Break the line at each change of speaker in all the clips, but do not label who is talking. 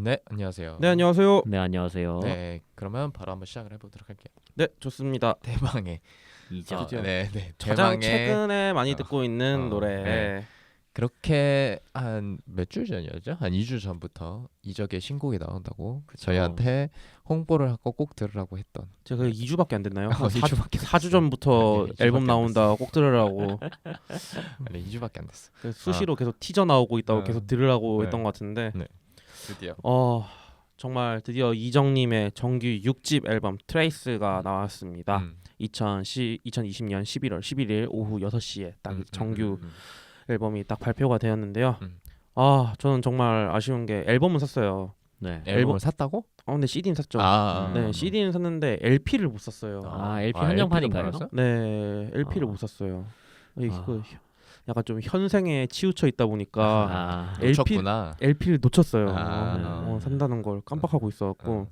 네, 안녕하세요.
네, 안녕하세요.
네, 안녕하세요.
네, 그러면 바로 한번 시작을 해보도록 할게요.
네, 좋습니다.
대망의
이죠.
드디어.
네, 네,
가장
대망의
최근에 많이 듣고 있는 노래.
네. 그렇게 한 몇 주 전이었죠? 한 2주 전부터 이적의 신곡이 나온다고 저희한테 홍보를 하고 꼭 들으라고 했던.
제가 2주밖에 안 됐나요?
2주밖에
4주 전부터
아니, 2주밖에
앨범
안
나온다 꼭 들으라고.
아니, 2주밖에 안 됐어.
그래서 수시로 계속 티저 나오고 있다고 계속 들으라고
네.
했던 것 같은데.
네. 드디어.
정말 드디어 이정님의 정규 6집 앨범 트레이스가 나왔습니다. 2020년 11월 11일 오후 6시에 딱 정규 앨범이 딱 발표가 되었는데요. 저는 정말 아쉬운 게 앨범은 샀어요.
네.
앨범을 샀다고?
근데 CD는 샀죠. 네, CD는 샀는데 LP를 못 샀어요.
LP 한정판인가요?
LP도
네, LP를 못 샀어요. 이거 약간 좀 현생에 치우쳐 있다 보니까
놓쳤구나.
LP를 놓쳤어요.
네.
산다는 걸 깜빡하고 있어갖고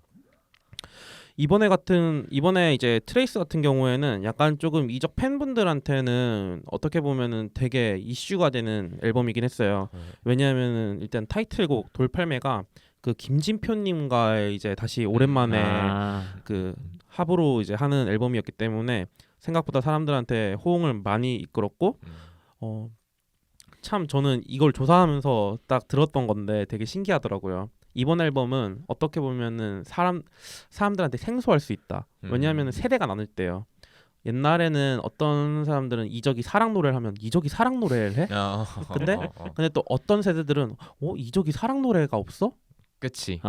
이번에 이제 트레이스 같은 경우에는 약간 조금 이적 팬분들한테는 어떻게 보면은 되게 이슈가 되는 앨범이긴 했어요. 왜냐하면은 일단 타이틀곡 돌팔매가 그 김진표님과의 이제 다시 오랜만에 그 합으로 이제 하는 앨범이었기 때문에 생각보다 사람들한테 호응을 많이 이끌었고 참 저는 이걸 조사하면서 딱 들었던 건데 되게 신기하더라고요. 이번 앨범은 어떻게 보면은 사람들한테 생소할 수 있다. 왜냐하면 세대가 나눌 때요. 옛날에는 어떤 사람들은 이적이 사랑 노래를 하면 이적이 사랑 노래를 해? 근데 또 어떤 세대들은 이적이 사랑 노래가 없어?
그치.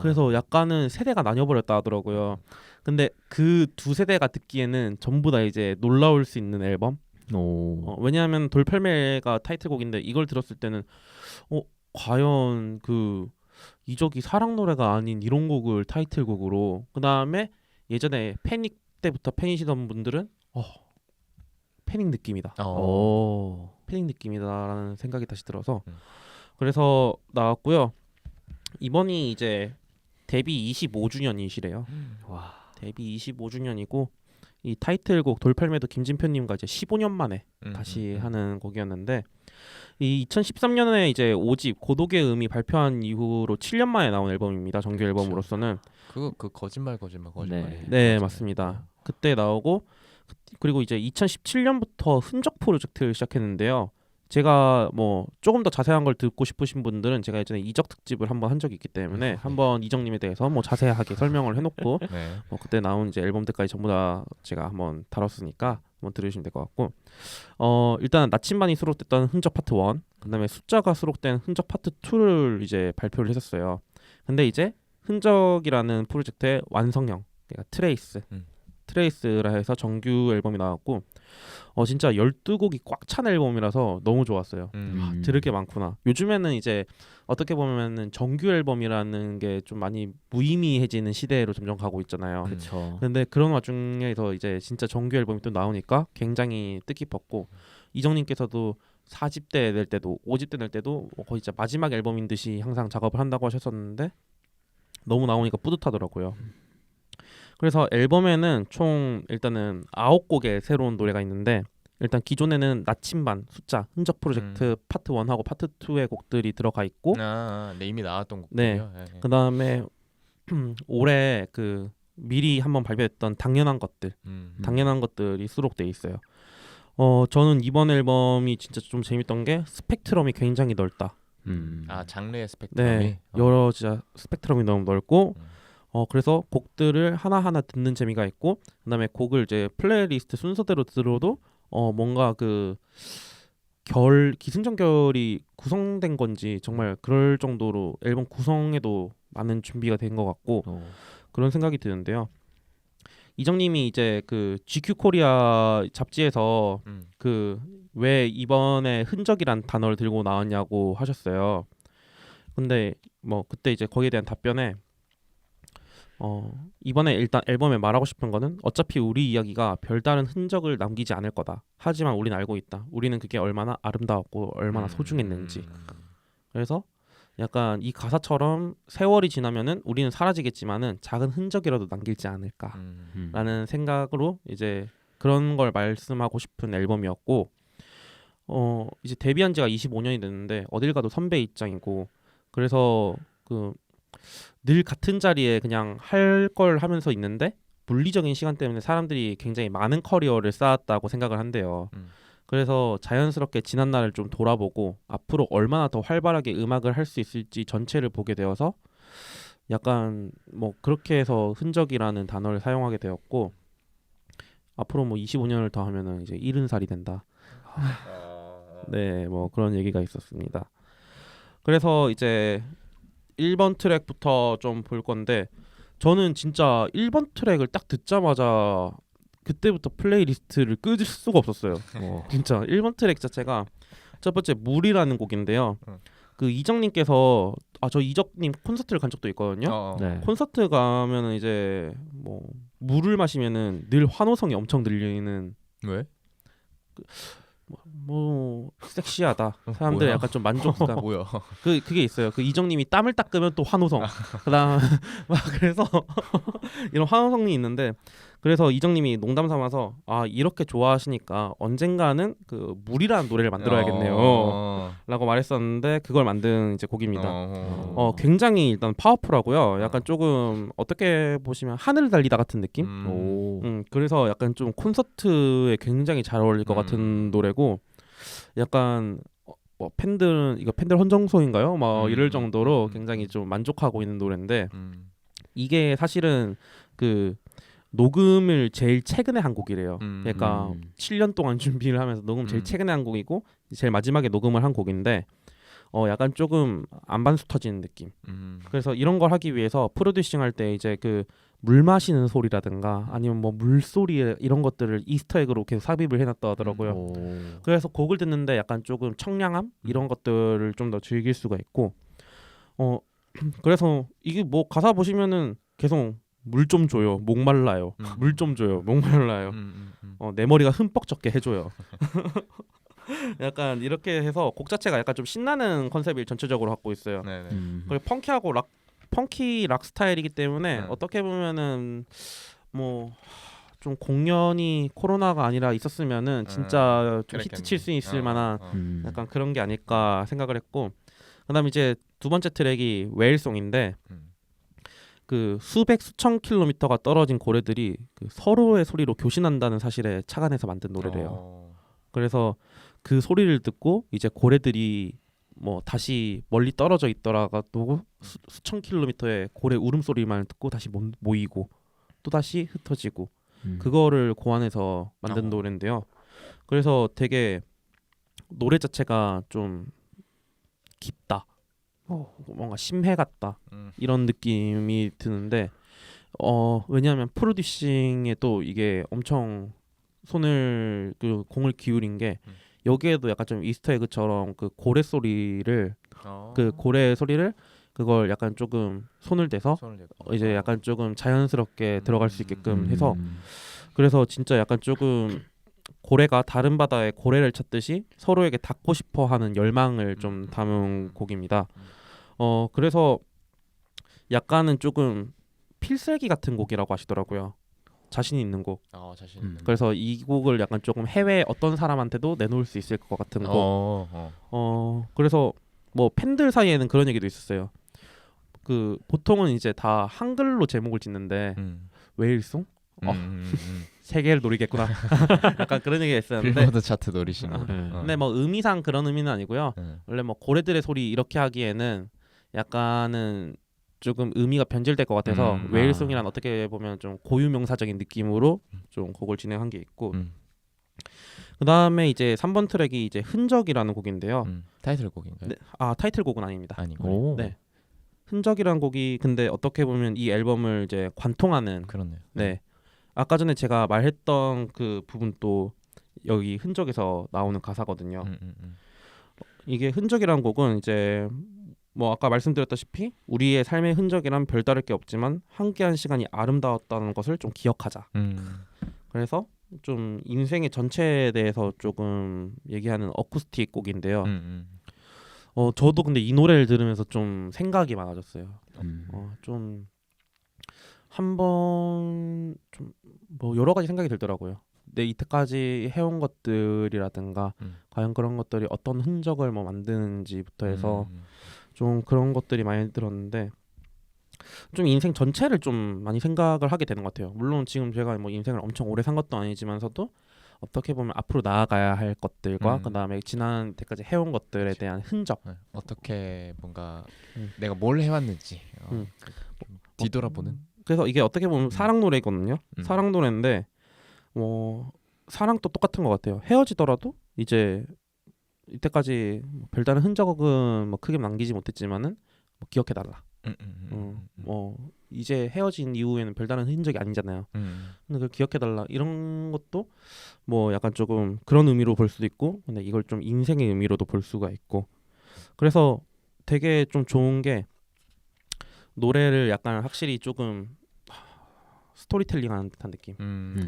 그래서 약간은 세대가 나뉘어버렸다 하더라고요. 근데 그 두 세대가 듣기에는 전부 다 이제 놀라울 수 있는 앨범. 왜냐하면 돌팔매가 타이틀곡인데 이걸 들었을 때는 과연 그 이적이 사랑 노래가 아닌 이런 곡을 타이틀곡으로, 그 다음에 예전에 패닉 때부터 팬이시던 분들은 패닉 느낌이다. 패닉 느낌이다라는 생각이 다시 들어서 그래서 나왔고요. 이번이 이제 데뷔 25주년이시래요. 데뷔 25주년이고 이 타이틀곡 돌팔매도 김진표님과 이제 15년 만에 다시 하는 곡이었는데, 이 2013년에 이제 5집 고독의 음이 발표한 이후로 7년 만에 나온 앨범입니다. 정규 앨범으로서는.
그 거짓말.
네, 맞습니다. 그때 나오고, 그리고 이제 2017년부터 흔적 프로젝트를 시작했는데요. 제가 뭐 조금 더 자세한 걸 듣고 싶으신 분들은 제가 예전에 이적 특집을 한번 한 적이 있기 때문에 한번 이정님에 대해서 뭐 자세하게 설명을 해놓고 그때 나온 이제 앨범들까지 전부 다 제가 한번 다뤘으니까 한번 들으시면 될 것 같고, 일단 나침반이 수록됐던 흔적 파트 1, 그다음에 숫자가 수록된 흔적 파트 2를 이제 발표를 했었어요. 근데 이제 흔적이라는 프로젝트의 완성형, 그러니까 트레이스라 해서 정규 앨범이 나왔고, 진짜 12곡이 꽉 찬 앨범이라서 너무 좋았어요. 들을 게 많구나. 요즘에는 이제 어떻게 보면은 정규 앨범이라는 게 좀 많이 무의미해지는 시대로 점점 가고 있잖아요.
그렇죠.
근데 그런 와중에서 이제 진짜 정규 앨범이 또 나오니까 굉장히 뜻깊었고, 이정님께서도 4집 때 낼 때도 5집 때 낼 때도 거의 진짜 마지막 앨범인 듯이 항상 작업을 한다고 하셨었는데 너무 나오니까 뿌듯하더라고요. 그래서 앨범에는 총 일단은 9곡의 새로운 노래가 있는데, 일단 기존에는 나침반, 숫자, 흔적 프로젝트 파트 1하고 파트 2의 곡들이 들어가 있고,
네, 이미 나왔던 곡들이요.
네. 그다음에 올해 그 미리 한번 발표했던 당연한 것들이 수록돼 있어요. 저는 이번 앨범이 진짜 좀 재밌던 게 스펙트럼이 굉장히 넓다.
장르의 스펙트럼이.
네, 여러 진짜 스펙트럼이 너무 넓고, 그래서 곡들을 하나하나 듣는 재미가 있고, 그다음에 곡을 이제 플레이리스트 순서대로 들어도 뭔가 그 기승전결이 구성된 건지 정말 그럴 정도로 앨범 구성에도 많은 준비가 된 것 같고 그런 생각이 드는데요. 이정님이 이제 그 GQ 코리아 잡지에서 그 왜 이번에 흔적이란 단어를 들고 나왔냐고 하셨어요. 근데 뭐 그때 이제 거기에 대한 답변에 이번에 일단 앨범에 말하고 싶은 거는 어차피 우리 이야기가 별다른 흔적을 남기지 않을 거다. 하지만 우린 알고 있다. 우리는 그게 얼마나 아름다웠고 얼마나 소중했는지. 그래서 약간 이 가사처럼 세월이 지나면은 우리는 사라지겠지만은 작은 흔적이라도 남길지 않을까라는 생각으로 이제 그런 걸 말씀하고 싶은 앨범이었고, 이제 데뷔한 지가 25년이 됐는데 어딜 가도 선배 입장이고, 그래서 그 늘 같은 자리에 그냥 할 걸 하면서 있는데 물리적인 시간 때문에 사람들이 굉장히 많은 커리어를 쌓았다고 생각을 한대요. 그래서 자연스럽게 지난 날을 좀 돌아보고 앞으로 얼마나 더 활발하게 음악을 할 수 있을지 전체를 보게 되어서 약간 뭐 그렇게 해서 흔적이라는 단어를 사용하게 되었고 앞으로 뭐 25년을 더 하면은 이제 70살이 된다. 네, 뭐 그런 얘기가 있었습니다. 그래서 이제 1번 트랙부터 좀 볼 건데 저는 진짜 1번 트랙을 딱 듣자마자 그때부터 플레이리스트를 끄질 수가 없었어요. 진짜 1번 트랙 자체가 첫 번째 물이라는 곡인데요. 그 이적님께서 저 이적님 콘서트를 간 적도 있거든요.
네.
콘서트 가면은 이제 뭐 물을 마시면은 늘 환호성이 엄청 들리는
왜?
뭐 섹시하다. 사람들이
뭐야?
약간 좀 만족감.
뭐야?
그게 있어요. 그 이정님이 땀을 닦으면 또 환호성. 그다음 막 그래서 이런 환호성이 있는데 그래서 이정님이 농담 삼아서 이렇게 좋아하시니까 언젠가는 그 물이라는 노래를 만들어야겠네요. 라고 말했었는데 그걸 만든 이제 곡입니다. 굉장히 일단 파워풀하고요. 약간 조금 어떻게 보시면 하늘을 달리다 같은 느낌? 그래서 약간 좀 콘서트에 굉장히 잘 어울릴 것 같은 노래고 약간 뭐 팬들 헌정소인가요? 막 이럴 정도로 굉장히 좀 만족하고 있는 노래인데 이게 사실은 그 녹음을 제일 최근에 한 곡이래요. 그러니까 7년 동안 준비를 하면서 녹음 제일 최근에 한 곡이고 제일 마지막에 녹음을 한 곡인데 약간 조금 안반수 터지는 느낌. 그래서 이런 걸 하기 위해서 프로듀싱 할 때 이제 그 물 마시는 소리라든가 아니면 뭐 물소리 이런 것들을 이스터에그로 계속 삽입을 해놨다 하더라고요. 그래서 곡을 듣는데 약간 조금 청량함 이런 것들을 좀 더 즐길 수가 있고 그래서 이게 뭐 가사 보시면은 계속 물 좀 줘요 목말라요 물 좀 줘요 목말라요 내 머리가 흠뻑 젖게 해줘요. 약간 이렇게 해서 곡 자체가 약간 좀 신나는 컨셉을 전체적으로 갖고 있어요. 그리고 펑키 락 스타일이기 때문에 어떻게 보면은 뭐 좀 공연이 코로나가 아니라 있었으면은 진짜 좀 히트 칠 수 있을 만한 약간 그런 게 아닐까 생각을 했고 그다음 이제 두 번째 트랙이 웨일송인데 그 수천 킬로미터가 떨어진 고래들이 그 서로의 소리로 교신한다는 사실에 착안해서 만든 노래래요. 그래서 그 소리를 듣고 이제 고래들이 뭐 다시 멀리 떨어져 있더라도 수천 킬로미터의 고래 울음소리만 듣고 다시 모이고 또 다시 흩어지고 그거를 고안해서 만든 노래인데요. 그래서 되게 노래 자체가 좀 깊다. 뭔가 심해 같다. 이런 느낌이 드는데 왜냐하면 프로듀싱에 또 이게 엄청 공을 기울인 게 여기에도 약간 좀 이스터에그처럼 그 고래 소리를 그걸 약간 조금 손을 대서 이제 약간 조금 자연스럽게 들어갈 수 있게끔 해서 그래서 진짜 약간 조금 고래가 다른 바다의 고래를 찾듯이 서로에게 닿고 싶어하는 열망을 좀 담은 곡입니다. 그래서 약간은 조금 필살기 같은 곡이라고 하시더라고요. 자신 있는 곡.
자신 있는.
그래서 이 곡을 약간 조금 해외 어떤 사람한테도 내놓을 수 있을 것 같은 곡. 그래서 뭐 팬들 사이에는 그런 얘기도 있었어요. 그 보통은 이제 다 한글로 제목을 짓는데 웨일송? 세계를 노리겠구나. 약간 그런 얘기가 있었는데.
빌보드 차트 노리시는.
근데 뭐 의미상 그런 의미는 아니고요. 원래 뭐 고래들의 소리 이렇게 하기에는 약간은 조금 의미가 변질될 것 같아서 웨일송이란 어떻게 보면 좀 고유명사적인 느낌으로 좀 곡을 진행한 게 있고 그 다음에 이제 3번 트랙이 이제 흔적이라는 곡인데요.
타이틀곡인가요?
네, 타이틀곡은 아닙니다.
아니고.
네, 흔적이라는 곡이 근데 어떻게 보면 이 앨범을 이제 관통하는.
그렇네요.
네, 아까 전에 제가 말했던 그 부분도 여기 흔적에서 나오는 가사거든요. 이게 흔적이라는 곡은 이제 뭐 아까 말씀드렸다시피 우리의 삶의 흔적이란 별다를 게 없지만 함께한 시간이 아름다웠다는 것을 좀 기억하자. 그래서 좀 인생의 전체에 대해서 조금 얘기하는 어쿠스틱 곡인데요. 저도 근데 이 노래를 들으면서 좀 생각이 많아졌어요. 좀 한번 좀 뭐 여러 가지 생각이 들더라고요. 내 이때까지 해온 것들이라든가 과연 그런 것들이 어떤 흔적을 뭐 만드는지부터 해서 좀 그런 것들이 많이 들었는데 좀 인생 전체를 좀 많이 생각을 하게 되는 것 같아요. 물론 지금 제가 뭐 인생을 엄청 오래 산 것도 아니지만서도 어떻게 보면 앞으로 나아가야 할 것들과 그다음에 지난 때까지 해온 것들에 대한 흔적.
네. 어떻게 뭔가
음.
내가 뭘 해왔는지
음.
뒤돌아보는.
그래서 이게 어떻게 보면 사랑 노래거든요. 사랑 노래인데 뭐 사랑도 똑같은 것 같아요. 헤어지더라도 이제 이때까지 뭐 별다른 흔적은 뭐 크게 남기지 못했지만은 뭐 기억해달라. 뭐 이제 헤어진 이후에는 별다른 흔적이 아니잖아요. 근데 그걸 기억해달라 이런 것도 뭐 약간 조금 그런 의미로 볼 수도 있고, 근데 이걸 좀 인생의 의미로도 볼 수가 있고, 그래서 되게 좀 좋은 게 노래를 약간 확실히 조금 스토리텔링하는 듯한 느낌,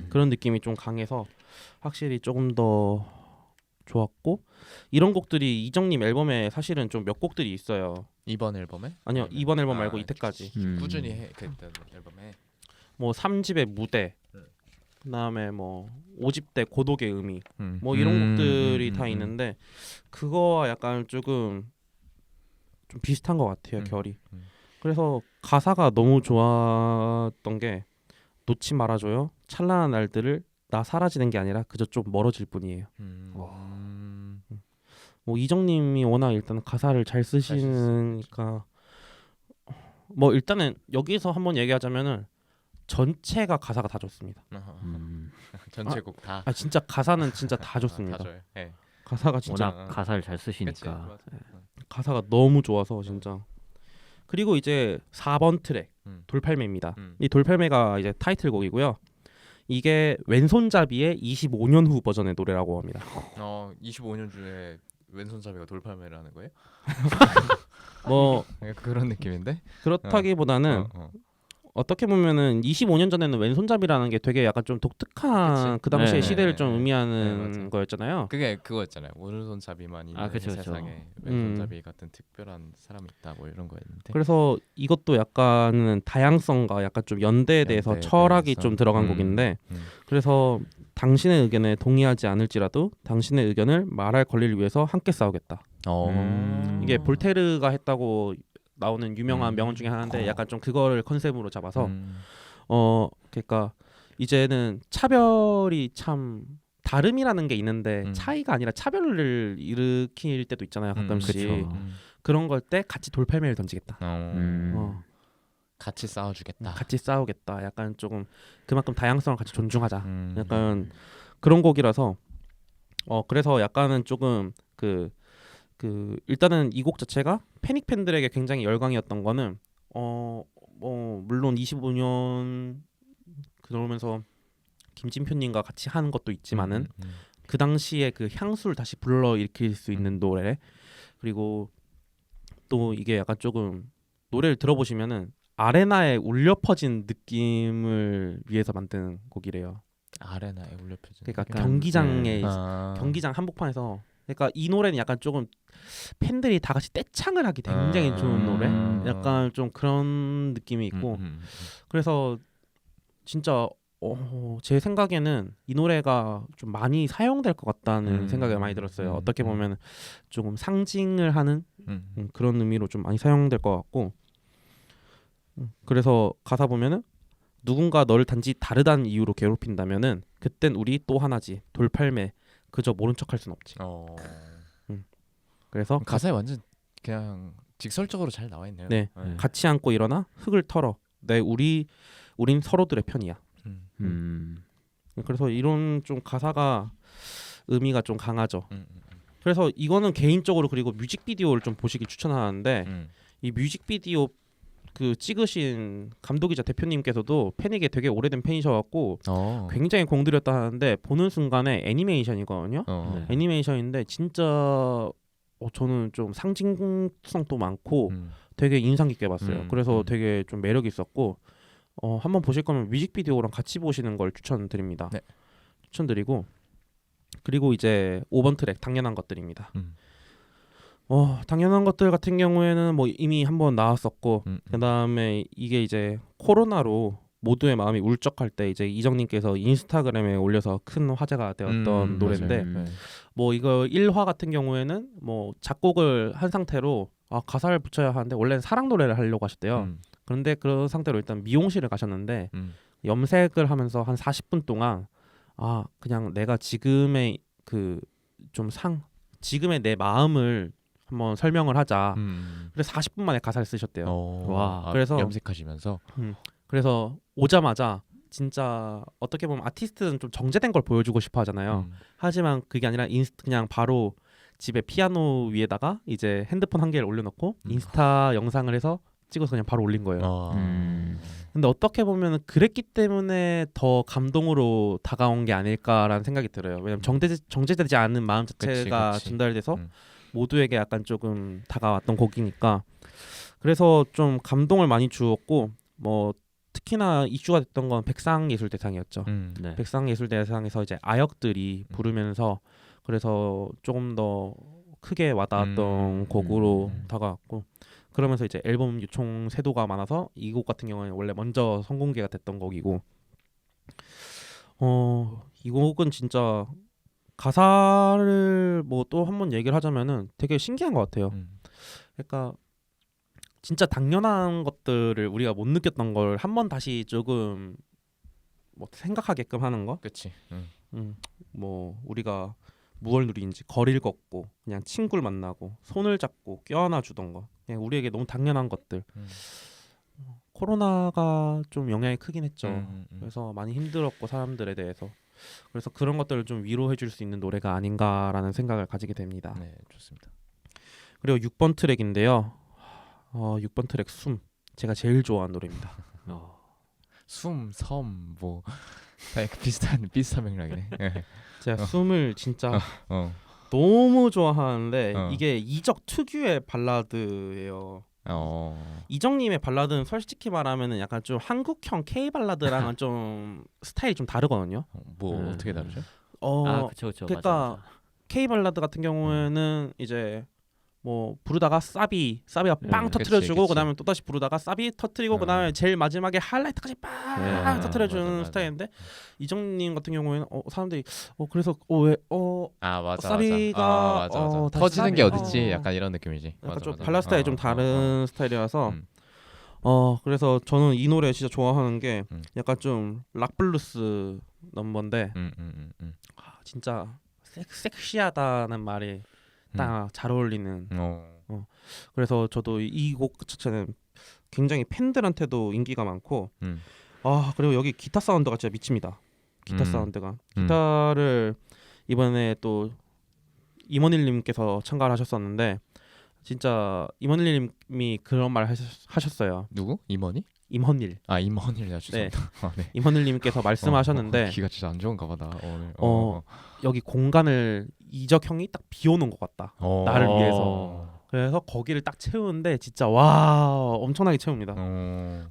그런 느낌이 좀 강해서 확실히 조금 더 좋았고, 이런 곡들이 이정님 앨범에 사실은 좀 몇 곡들이 있어요.
이번 앨범에?
아니요, 이번 앨범 말고 이때까지
꾸준히 했던 앨범에
뭐 3집의 무대, 그다음에 뭐 5집 때 고독의 의미, 뭐 이런 곡들이 다 있는데 그거와 약간 조금 좀 비슷한 것 같아요, 결이. 그래서 가사가 너무 좋았던 게 놓지 말아줘요, 찬란한 날들을 나 사라지는 게 아니라 그저 좀 멀어질 뿐이에요. 뭐 이정님이 워낙 일단 가사를 잘 쓰시니까 뭐 일단은 여기서 한번 얘기하자면은 전체가 가사가 다 좋습니다.
전체 곡 다.
진짜 가사는 진짜 다 좋습니다.
다 좋아요. 네.
가사가 진짜
워낙 가사를 잘 쓰시니까.
가사가 너무 좋아서 진짜. 그리고 이제 4번 트랙 돌팔매입니다. 이 돌팔매가 이제 타이틀곡이고요. 이게 왼손잡이의 25년 후 버전의 노래라고 합니다.
25년 중에 왼손잡이가 돌팔매라는 거예요?
뭐
그런 느낌인데?
그렇다기보다는 어떻게 보면은 25년 전에는 왼손잡이라는 게 되게 약간 좀 독특한 그 당시의
네,
시대를
네,
좀
네.
의미하는 거였잖아요.
그게 그거였잖아요. 오른손잡이만 있는
그쵸, 그쵸.
세상에 왼손잡이 같은 특별한 사람이 있다 뭐 이런 거였는데.
그래서 이것도 약간은 다양성과 약간 좀 연대에 대해서
연대,
철학이
다양성.
좀 들어간 곡인데, 그래서 당신의 의견에 동의하지 않을지라도 당신의 의견을 말할 권리를 위해서 함께 싸우겠다. 이게 볼테르가 했다고 나오는 유명한 명언 중에 하나인데, 약간 좀 그거를 컨셉으로 잡아서 그러니까 이제는 차별이 참 다름이라는 게 있는데 차이가 아니라 차별을 일으킬 때도 있잖아요, 가끔씩.
그쵸.
그런 걸 때 같이 돌팔매를 던지겠다.
같이 싸워주겠다.
같이 싸우겠다. 약간 조금 그만큼 다양성을 같이 존중하자. 약간 그런 곡이라서 그래서 약간은 조금 그 일단은 이 곡 자체가 패닉 팬들에게 굉장히 열광이었던 거는 물론 25년 그러면서 김진표님과 같이 하는 것도 있지만은 그 당시에 그 향수를 다시 불러일으킬 수 있는 노래, 그리고 또 이게 약간 조금 노래를 들어보시면은 아레나에 울려 퍼진 느낌을 위해서 만든 곡이래요.
아레나에 울려 퍼진.
그러니까
느낌?
경기장에
아.
경기장 한복판에서, 그러니까 이 노래는 약간 조금 팬들이 다 같이 떼창을 하기 굉장히 좋은 노래, 약간 좀 그런 느낌이 있고, 그래서 진짜 제 생각에는 이 노래가 좀 많이 사용될 것 같다는 생각이 많이 들었어요. 어떻게 보면 조금 상징을 하는 그런 의미로 좀 많이 사용될 것 같고, 그래서 가사 보면은 누군가 너를 단지 다르다는 이유로 괴롭힌다면은 그땐 우리 또 하나지, 돌팔매 그저 모른 척할 순 없지. 그래서
가사에 완전 그냥 직설적으로 잘 나와 있네요.
네. 같이 안고 일어나 흙을 털어. 우린 서로들의 편이야. 그래서 이런 좀 가사가 의미가 좀 강하죠. 그래서 이거는 개인적으로, 그리고 뮤직비디오를 좀 보시길 추천하는데 이 뮤직비디오 그 찍으신 감독이자 대표님께서도 패닉의 되게 오래된 팬이셔갖고 굉장히 공들였다 하는데, 보는 순간에 애니메이션이거든요.
네.
애니메이션인데 진짜 저는 좀 상징성도 많고 되게 인상 깊게 봤어요. 그래서 되게 좀 매력 있었고, 한번 보실 거면 뮤직비디오랑 같이 보시는 걸 추천드립니다.
네.
추천드리고, 그리고 이제 5번 트랙 당연한 것들입니다. 당연한 것들 같은 경우에는 뭐 이미 한번 나왔었고, 그다음에 이게 이제 코로나로 모두의 마음이 울적할 때 이제 이정님께서 인스타그램에 올려서 큰 화제가 되었던 노래인데, 뭐 이거 1화 같은 경우에는 뭐 작곡을 한 상태로 가사를 붙여야 하는데 원래는 사랑 노래를 하려고 하셨대요. 그런데 그런 상태로 일단 미용실을 가셨는데
음.
염색을 하면서 한 40분 동안 그냥 내가 지금의 지금의 내 마음을 한번 설명을 하자. 그래서 40분 만에 가사를 쓰셨대요.
와.
그래서
염색하시면서
그래서 오자마자 진짜 어떻게 보면 아티스트는 좀 정제된 걸 보여주고 싶어 하잖아요. 하지만 그게 아니라 그냥 바로 집에 피아노 위에다가 이제 핸드폰 한 개를 올려놓고 인스타 영상을 해서 찍어서 그냥 바로 올린 거예요. 근데 어떻게 보면 그랬기 때문에 더 감동으로 다가온 게 아닐까라는 생각이 들어요. 왜냐면 정제되지 않은 마음 자체가
그치.
전달돼서 모두에게 약간 조금 다가왔던 곡이니까 그래서 좀 감동을 많이 주었고 뭐 특히나 이슈가 됐던 건 백상예술대상이었죠.
네.
백상예술대상에서 이제 아역들이 부르면서 그래서 조금 더 크게 와닿았던 곡으로 다가왔고 그러면서 이제 앨범 유총 세도가 많아서 이 곡 같은 경우는 원래 먼저 선공개가 됐던 곡이고 이 곡은 진짜 가사를 뭐 또 한번 얘기를 하자면은 되게 신기한 것 같아요. 그러니까 진짜 당연한 것들을 우리가 못 느꼈던 걸 한 번 다시 조금 뭐 생각하게끔 하는 거.
그치.
뭐 우리가 무얼 누리인지 거리를 걷고 그냥 친구를 만나고 손을 잡고 껴안아 주던 거 그냥 우리에게 너무 당연한 것들. 코로나가 좀 영향이 크긴 했죠. 그래서 많이 힘들었고 사람들에 대해서 그래서 그런 것들을 좀 위로해 줄 수 있는 노래가 아닌가라는 생각을 가지게 됩니다.
네, 좋습니다.
그리고 6번 트랙인데요. 6번 트랙 숨 제가 제일 좋아하는 노래입니다.
숨, 섬, 뭐 다 비슷한 맥락이네.
제가 숨을 진짜 너무 좋아하는데 이게 이적 특유의 발라드예요. 이적님의 발라드는 솔직히 말하면은 약간 좀 한국형 K 발라드랑은 좀 스타일이 좀 다르거든요.
뭐 어떻게 다르죠?
그쵸.
그러니까
맞아.
K 발라드 같은 경우에는 이제 뭐 부르다가 사비가 빵
그치,
터트려주고
그치.
그다음에 또 다시 부르다가 사비 터트리고 그다음에 제일 마지막에 하이라이트까지 빵 터트려주는
맞아.
스타일인데 이정님 같은 경우에는 사람들이 그래서 왜
맞아.
사비가
맞아.
다시
터지는 게
사비,
어딨지? 약간 이런 느낌이지.
약간
맞아,
좀
맞아.
발라드 스타일이 좀 다른 스타일이라서 그래서 저는 이 노래 진짜 좋아하는 게 약간 좀 락블루스 넘버인데 진짜 섹시하다는 말이 딱 잘 어울리는. 그래서 저도 이 곡 자체는 굉장히 팬들한테도 인기가 많고 그리고 여기 기타 사운드가 진짜 미칩니다. 기타 사운드가 기타를 이번에 또 임원일님께서 참가를 하셨었는데 진짜 임원일님이 그런 말 하셨어요.
누구? 임원이?
임헌일.
임원일 죄송합니다. 네.
임헌일님께서 말씀하셨는데
귀가 진짜 안 좋은가 보다 오늘.
여기 공간을 이적 형이 딱 비워놓은 것 같다. 나를 위해서. 그래서 거기를 딱 채우는데 진짜 와 엄청나게 채웁니다.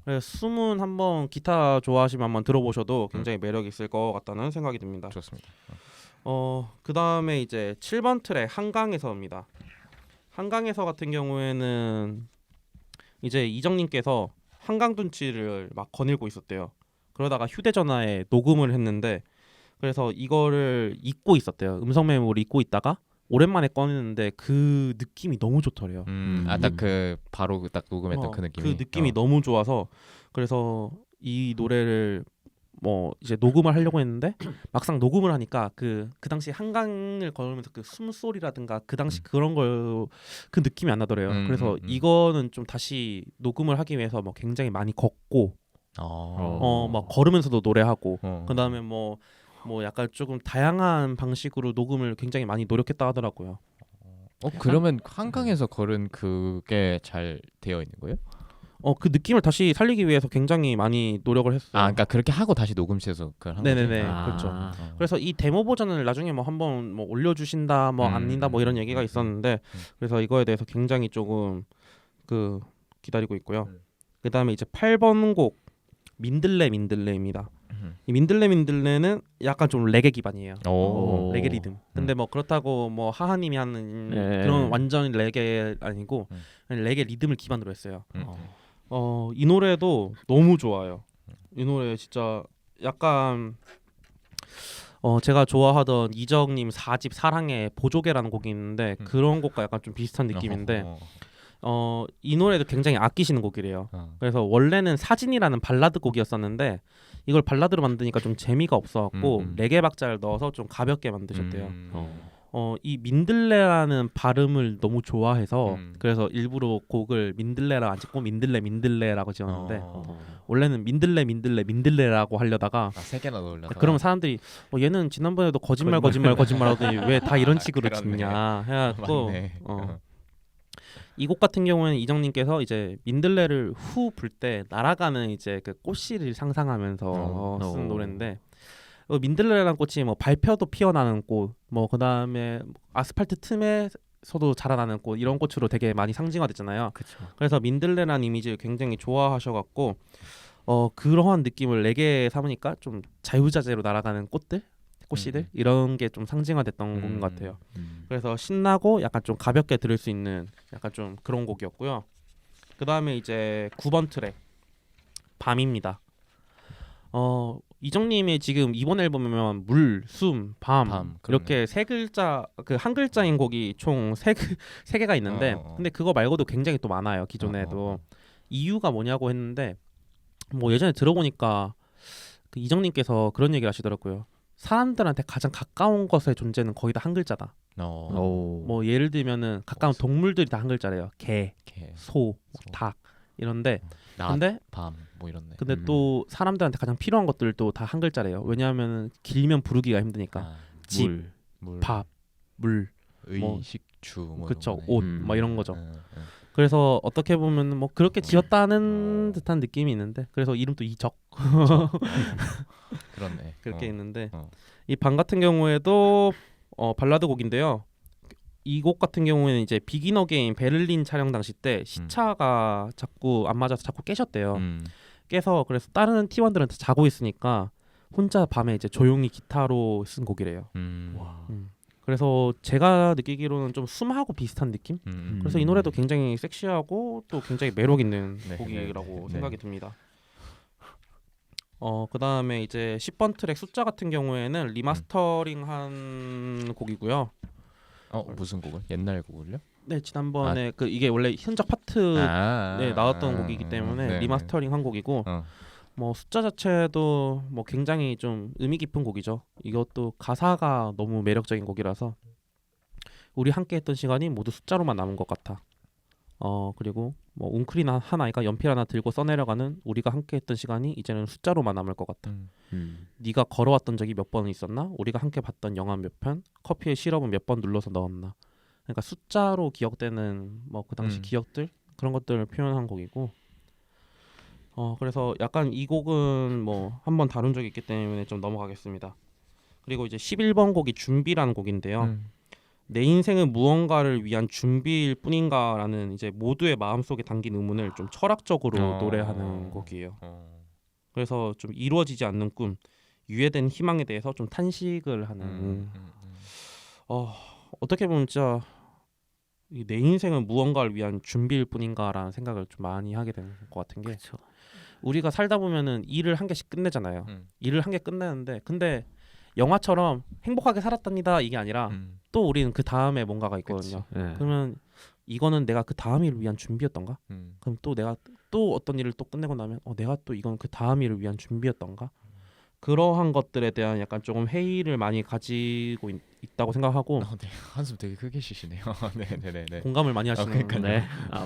그래서 숨은 한번 기타 좋아하시면 한번 들어보셔도 굉장히 매력 있을 것 같다는 생각이 듭니다.
좋습니다.
그 다음에 이제 7번 트랙 한강에서입니다. 한강에서 같은 경우에는 이제 이정님께서 한강둔치를 막 거닐고 있었대요. 그러다가 휴대전화에 녹음을 했는데 그래서 이거를 잊고 있었대요. 음성 메모를 잊고 있다가 오랜만에 꺼냈는데 그 느낌이 너무 좋더래요.
딱 그 바로 딱 녹음했던 그 느낌이.
그 느낌이 너무 좋아서 그래서 이 노래를 뭐 이제 녹음을 하려고 했는데 막상 녹음을 하니까 그 당시 한강을 걸으면서 그 숨소리라든가 그 당시 그런 걸 그 느낌이 안 나더래요. 그래서 이거는 좀 다시 녹음을 하기 위해서 뭐 굉장히 많이 걷고 막 걸으면서도 노래하고 그다음에 뭐 약간 조금 다양한 방식으로 녹음을 굉장히 많이 노력했다 하더라고요.
그러면 한강에서 걸은 그게 잘 되어 있는 거예요?
그 느낌을 다시 살리기 위해서 굉장히 많이 노력을 했어요.
그러니까 그렇게 하고 다시 녹음실에서 그걸 한 거죠?
네네네. 그렇죠. 그래서 이 데모 버전을 나중에 뭐 한번 뭐 올려주신다, 뭐 아닌다, 뭐 이런 얘기가 있었는데 그래서 이거에 대해서 굉장히 조금 기다리고 있고요. 그 다음에 이제 8번 곡 민들레입니다. 이 민들레는 약간 좀 레게 기반이에요. 레게 리듬. 근데 뭐 그렇다고 뭐 하하님이 하는 그런 완전 레게 아니고 레게 리듬을 기반으로 했어요. 이 노래도 너무 좋아요. 이 노래 진짜 약간 제가 좋아하던 이정님 4집 사랑의 보조개라는 곡이 있는데 그런 곡과 약간 좀 비슷한 느낌인데 이 노래도 굉장히 아끼시는 곡이래요. 그래서 원래는 사진이라는 발라드 곡이었었는데 이걸 발라드로 만드니까 좀 재미가 없어갖고 레게 박자를 넣어서 좀 가볍게 만드셨대요. 이 민들레라는 발음을 너무 좋아해서 그래서 일부러 곡을 민들레라 안 찍고 민들레라고 지었는데 원래는 민들레라고 하려다가
세 개나 넣으려다가
그러면 사람들이 얘는 지난번에도 거짓말 하더니 왜 다 이런 식으로 짓냐 해갖고 이 곡 같은 경우에는 이정님께서 이제 민들레를 후 불 때 날아가는 이제 그 꽃씨를 상상하면서 쓴 노래인데 민들레라는 꽃이 뭐 발표도 피어나는 꽃, 뭐 그다음에 아스팔트 틈에서도 자라나는 꽃 이런 꽃으로 되게 많이 상징화됐잖아요.
그쵸.
그래서 민들레라는 이미지를 굉장히 좋아하셔갖고 그러한 느낌을 레게에 삼으니까 좀 자유자재로 날아가는 꽃씨들 이런 게 좀 상징화됐던 곡인 것 같아요. 그래서 신나고 약간 좀 가볍게 들을 수 있는 약간 좀 그런 곡이었고요. 그 다음에 이제 9번 트랙 밤입니다. 이정님의 지금 이번 앨범이면 물, 숨, 밤 이렇게 세 글자 그 한 글자인 곡이 총 세 개가 있는데 근데 그거 말고도 굉장히 또 많아요. 기존에도 이유가 뭐냐고 했는데 뭐 예전에 들어보니까 그 이정님께서 그런 얘기를 하시더라고요. 사람들한테 가장 가까운 것의 존재는 거의 다 한 글자다. 뭐 예를 들면은 가까운 동물들이 다 한 글자래요. 개, 소, 닭 이런데 근데
밤 뭐 이런데.
근데 또 사람들한테 가장 필요한 것들도 다 한 글자래요. 왜냐하면 길면 부르기가 힘드니까. 집,
물,
밥, 물,
식주, 뭐
그쵸, 옷, 뭐 이런 거죠. 그래서 어떻게 보면 뭐 그렇게 지었다는 듯한 느낌이 있는데 그래서 이름도 이적.
그렇네.
그렇게 있는데 이 밤 같은 경우에도 발라드 곡인데요. 이 곡 같은 경우에는 이제 비긴 어게인 베를린 촬영 당시 때 시차가 자꾸 안 맞아서 자꾸 깨셨대요. 깨서 그래서 다른 T1들은 다 자고 있으니까 혼자 밤에 이제 조용히 기타로 쓴 곡이래요. 그래서 제가 느끼기로는 좀 숨하고 비슷한 느낌? 그래서 이 노래도 굉장히 섹시하고 또 굉장히 매력 있는 곡이라고 생각이 듭니다. 그 다음에 이제 10번 트랙 숫자 같은 경우에는 리마스터링한 곡이고요.
무슨 곡을? 옛날 곡을요?
네, 지난번에 그 이게 원래 현적 파트 나왔던 곡이기 때문에 리마스터링한 곡이고 뭐 숫자 자체도 뭐 굉장히 좀 의미 깊은 곡이죠. 이것도 가사가 너무 매력적인 곡이라서 우리 함께했던 시간이 모두 숫자로만 남은 것 같아. 그리고 뭐 웅크린 한 아이가 연필 하나 들고 써내려가는 우리가 함께했던 시간이 이제는 숫자로만 남을 것 같아. 네가 걸어왔던 적이 몇 번 있었나? 우리가 함께 봤던 영화 몇 편? 커피에 시럽은 몇 번 눌러서 넣었나? 그러니까 숫자로 기억되는 뭐 그 당시 기억들 그런 것들을 표현한 곡이고. 그래서 약간 이 곡은 뭐 한번 다룬 적이 있기 때문에 좀 넘어가겠습니다. 그리고 이제 11번 곡이 준비라는 곡인데요. 내 인생은 무언가를 위한 준비일 뿐인가라는 이제 모두의 마음속에 담긴 의문을 좀 철학적으로 노래하는 곡이에요. 그래서 좀 이루어지지 않는 꿈, 유예된 희망에 대해서 좀 탄식을 하는. 어떻게 보면 진짜 내 인생은 무언가를 위한 준비일 뿐인가라는 생각을 좀 많이 하게 되는 것 같은 게
그쵸.
우리가 살다 보면은 일을 한 개씩 끝내잖아요. 일을 한 개 끝내는데 근데 영화처럼 행복하게 살았답니다 이게 아니라 또 우리는 그 다음에 뭔가가 있거든요. 그러면 이거는 내가 그 다음 일을 위한 준비였던가? 그럼 또 내가 또 어떤 일을 또 끝내고 나면 내가 또 이건 그 다음 일을 위한 준비였던가? 그러한 것들에 대한 약간 조금 회의를 많이 가지고 있다고 생각하고
네. 한숨 되게 크게 쉬시네요. 네.
공감을 많이 하시는
네.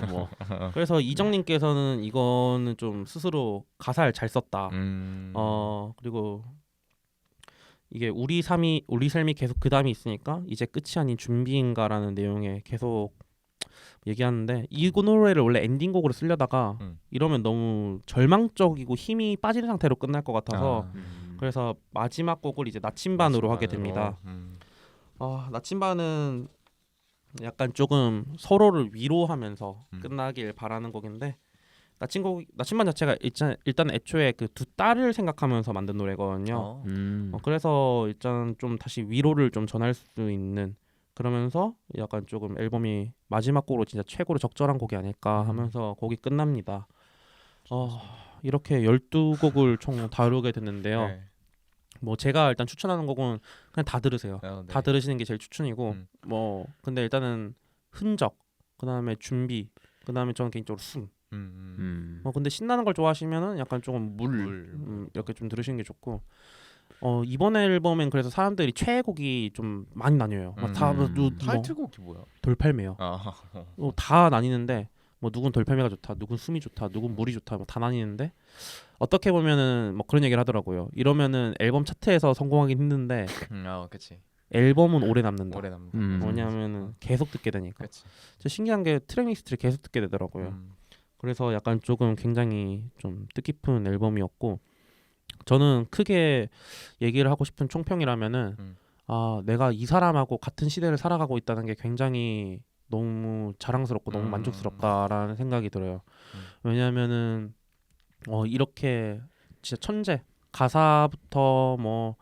뭐 그래서 이정님께서는 이거는 좀 스스로 가사를 잘 썼다. 그리고 이게 우리 삶이 계속 그 다음이 있으니까 이제 끝이 아닌 준비인가라는 내용에 계속 얘기하는데 이 노래를 원래 엔딩곡으로 쓰려다가 이러면 너무 절망적이고 힘이 빠지는 상태로 끝날 것 같아서 그래서 마지막 곡을 이제 나침반으로 하게 됩니다. 나침반은 약간 조금 서로를 위로하면서 끝나길 바라는 곡인데 나침반 자체가 일단 애초에 그 두 딸을 생각하면서 만든 노래거든요. 그래서 일단 좀 다시 위로를 좀 전할 수 있는 그러면서 약간 조금 앨범이 마지막 곡으로 진짜 최고로 적절한 곡이 아닐까 하면서 곡이 끝납니다. 이렇게 12곡을 총 다루게 됐는데요.
네.
뭐 제가 일단 추천하는 곡은 그냥 다 들으세요.
네.
다 들으시는 게 제일 추천이고 뭐 근데 일단은 흔적 그다음에 준비 그다음에 저는 개인적으로 숨. 근데 신나는 걸 좋아하시면은 약간 조금 물. 이렇게 좀 들으시는 게 좋고. 이번 앨범엔 그래서 사람들이 최애곡이 좀 많이 나뉘어요.
타이틀곡이 뭐야?
돌팔매요.
아,
다 나뉘는데 뭐 누군 돌팔매가 좋다, 누군 숨이 좋다, 누군 물이 좋다, 뭐 다 나뉘는데 어떻게 보면은 뭐 그런 얘기를 하더라고요. 이러면은 앨범 차트에서 성공하긴 힘든데
그렇지.
앨범은 오래 남는다.
오래 남는다.
뭐냐면은 계속 듣게 되니까.
그렇지.
진짜 신기한 게 트랙리스트를 계속 듣게 되더라고요. 그래서 약간 조금 굉장히 좀 뜻깊은 앨범이었고 저는 크게 얘기를 하고 싶은 총평이라면은 내가 이 사람하고 같은 시대를 살아가고 있다는 게 굉장히 너무 자랑스럽고 너무 만족스럽다라는 생각이 들어요. 왜냐하면은 이렇게 진짜 천재 가사부터 뭐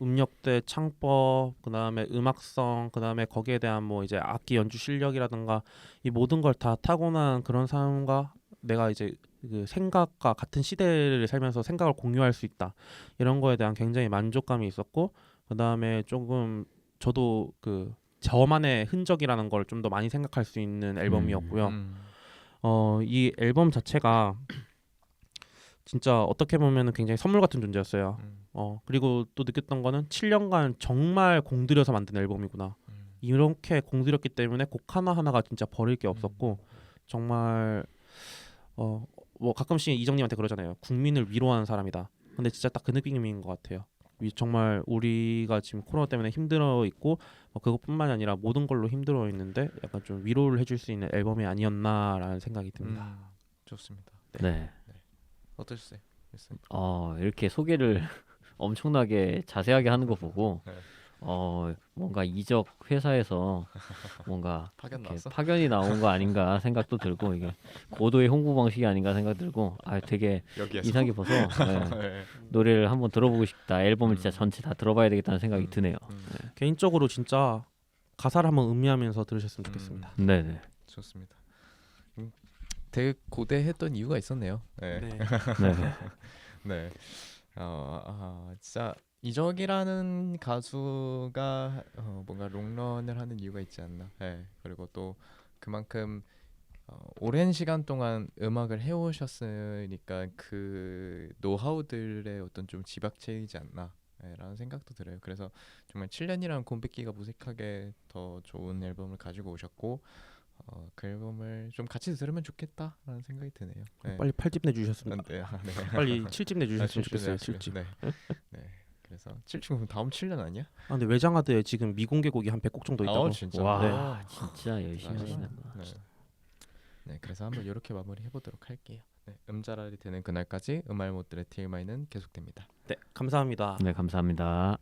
음역대 창법 그다음에 음악성 그다음에 거기에 대한 뭐 이제 악기 연주 실력이라든가 이 모든 걸 다 타고난 그런 사람과 내가 이제 그 생각과 같은 시대를 살면서 생각을 공유할 수 있다 이런 거에 대한 굉장히 만족감이 있었고 그다음에 조금 저도 그 저만의 흔적이라는 걸 좀 더 많이 생각할 수 있는 앨범이었고요. 이 앨범 자체가 진짜 어떻게 보면은 굉장히 선물 같은 존재였어요. 그리고 또 느꼈던 거는 7년간 정말 공들여서 만든 앨범이구나. 이렇게 공들였기 때문에 곡 하나하나가 진짜 버릴 게 없었고 정말 뭐 가끔씩 이정님한테 그러잖아요. 국민을 위로하는 사람이다. 근데 진짜 딱 그 느낌인 것 같아요. 정말 우리가 지금 코로나 때문에 힘들어 있고 그것뿐만이 아니라 모든 걸로 힘들어 있는데 약간 좀 위로를 해줄 수 있는 앨범이 아니었나라는 생각이 듭니다.
좋습니다.
네.
어떠셨어요?
이렇게 소개를 엄청나게 자세하게 하는 거 보고
네.
뭔가 이적 회사에서 뭔가
파견
이렇게
나왔어?
파견이 나온 거 아닌가 생각도 들고 이게 고도의 홍보 방식이 아닌가 생각 들고 되게
여기에서?
인상 깊어서
네.
노래를 한번 들어보고 싶다. 앨범을 진짜 전체 다 들어봐야 되겠다는 생각이 드네요.
개인적으로 진짜 가사를 한번 음미하면서 들으셨으면 좋겠습니다.
네네.
좋습니다. 되게 고대했던 이유가 있었네요. 네.
네.
네.
네. 진짜 이적이라는 가수가 뭔가 롱런을 하는 이유가 있지 않나. 네. 그리고 또 그만큼 오랜 시간 동안 음악을 해오셨으니까 그 노하우들의 어떤 좀 집약체이지 않나. 네, 라는 생각도 들어요. 그래서 정말 7년이라는 공백기가 무색하게 더 좋은 앨범을 가지고 오셨고 그 앨범을 좀 같이 들으면 좋겠다라는 생각이 드네요. 네.
빨리 8집 내주셨으면
네.
빨리 7집 내주셨으면 좋겠어요.
7집.
7집.
네. 네. 그래서 7집 다음 7년 아니야?
근데 외장하드에 지금 미공개곡이 한 100곡 정도 있다고.
진짜.
와, 진짜 열심히
대단하시네.
하시는구나.
네. 네, 그래서 한번 이렇게 마무리 해보도록 할게요. 네, 음자랄이 되는 그날까지 음알못들의 TMI는 계속됩니다.
네, 감사합니다.
네, 감사합니다.